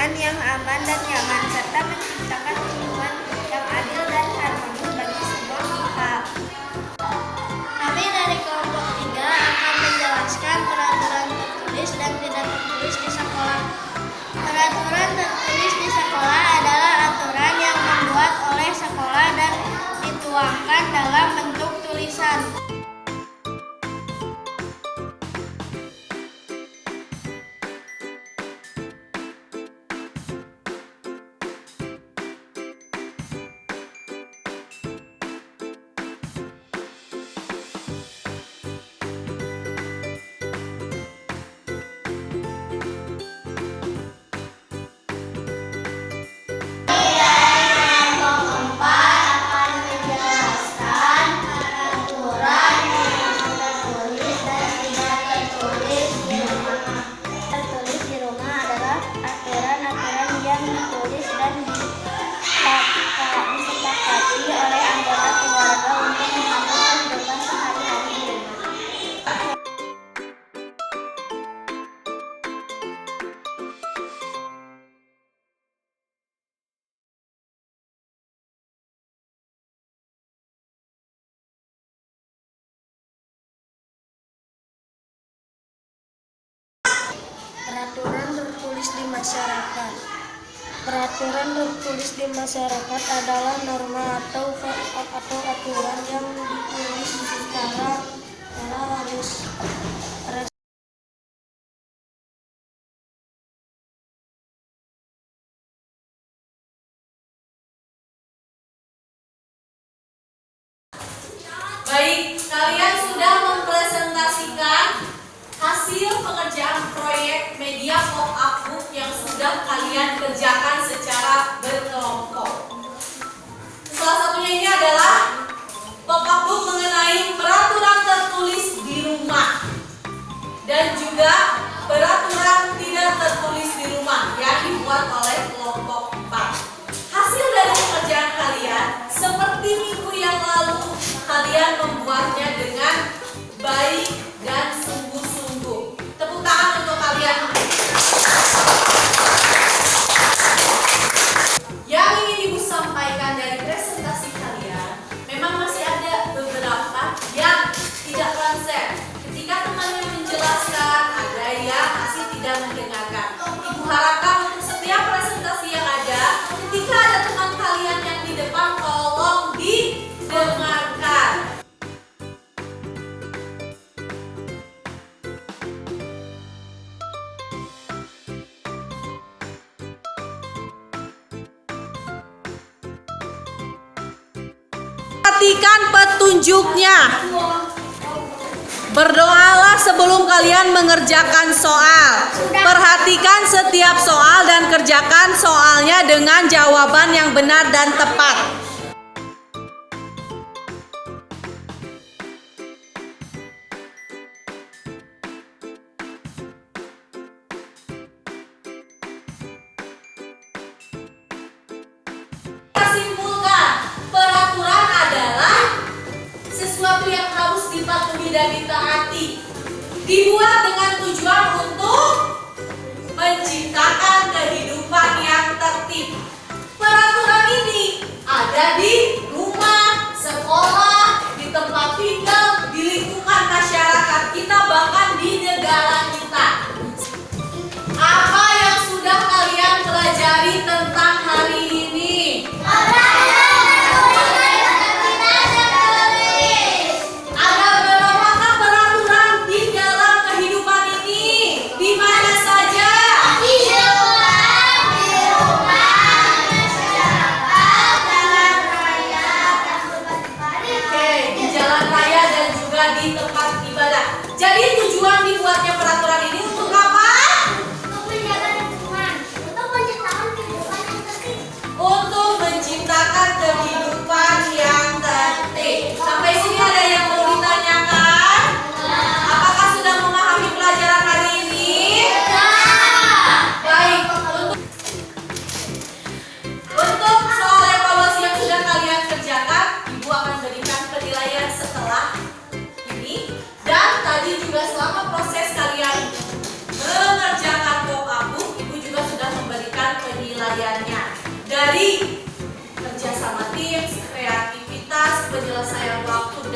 lingkungan yang aman dan nyaman, serta menciptakan lingkungan yang adil dan harmonis bagi semua pihak. Kami dari kelompok 3 akan menjelaskan peraturan tertulis dan tidak tertulis di sekolah. Peraturan tertulis di sekolah adalah aturan yang dibuat oleh sekolah dan dituangkan dalam bentuk tulisan. Disepakati oleh anggota keluarga untuk mengatur kehidupan sehari-hari di rumah. Peraturan tertulis di masyarakat. Peraturan tertulis di masyarakat adalah norma atau aturan yang ditulis secara harus. Baik, kalian sudah mempresentasikan hasil pengerjaan proyek media pop-up book yang sudah kalian kerjakan secara berkelompok. Salah satunya ini adalah pop-up book mengenai peraturan tertulis di rumah dan juga peraturan tidak tertulis di rumah yang dibuat oleh kelompok 4. Hasil dari pekerjaan kalian seperti minggu yang lalu, kalian membuatnya dengan baik dan sungguh-sungguh. Tepuk tangan untuk kalian. Yang ingin Ibu sampaikan dari presentasi kalian, memang masih ada beberapa yang tidak konsen. Ketika temannya menjelaskan, ada yang masih tidak mendengarkan. Ibu harapkan untuk setiap presentasi yang ada, ketika ada teman kalian yang di depan, tolong didengarkan. Perhatikan petunjuknya. Berdoalah sebelum kalian mengerjakan soal. Perhatikan setiap soal dan kerjakan soalnya dengan jawaban yang benar dan tepat. Sesuatu yang harus dipatuhi dan ditaati, dibuat dengan tujuan untuk menciptakan kehidupan yang tertib. Peraturan ini ada di rumah, sekolah, di tempat tinggal, di lingkungan masyarakat kita, bahkan di negara kita. Apa yang sudah kalian pelajari tentang hari ini? Di tempat ibadah. Jadi tujuan dibuatnya peraturan ini untuk apa? Untuk menjaga lingkungan, untuk menciptakan kehidupan yang tertib. Untuk menciptakan kehidupan yang tertib. Sampai sini ada yang mau ditanyakan? Apakah sudah memahami pelajaran hari ini? Baik. Untuk soal evaluasi yang sudah kalian kerjakan, Ibu akan berikan penilaian setelah ini, dan tadi juga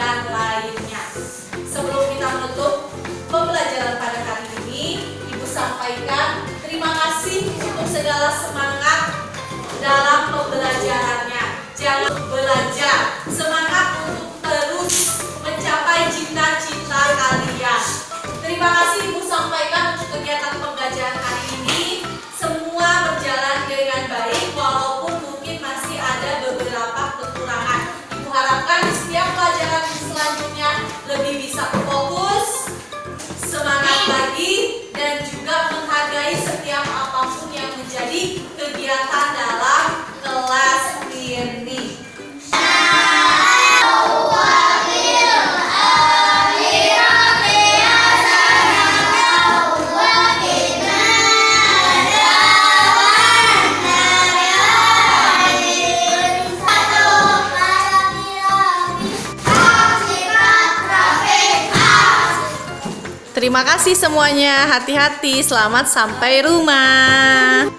dan lainnya. Sebelum kita menutup pembelajaran pada kali ini, Ibu sampaikan terima kasih untuk segala semangat dalam pembelajarannya. Jangan belajar, semangat untuk terus mencapai cita-cita kalian. Terima kasih Ibu sampaikan untuk kegiatan pembelajaran hari ini. Semua berjalan dengan baik walaupun mungkin masih ada beberapa kekurangan. Ibu harapkan di setiap pelajaran selanjutnya lebih bisa fokus, semangat lagi, dan juga menghargai setiap apapun yang menjadi kegiatan dalam kelas ini. Terima kasih semuanya, hati-hati, selamat sampai rumah.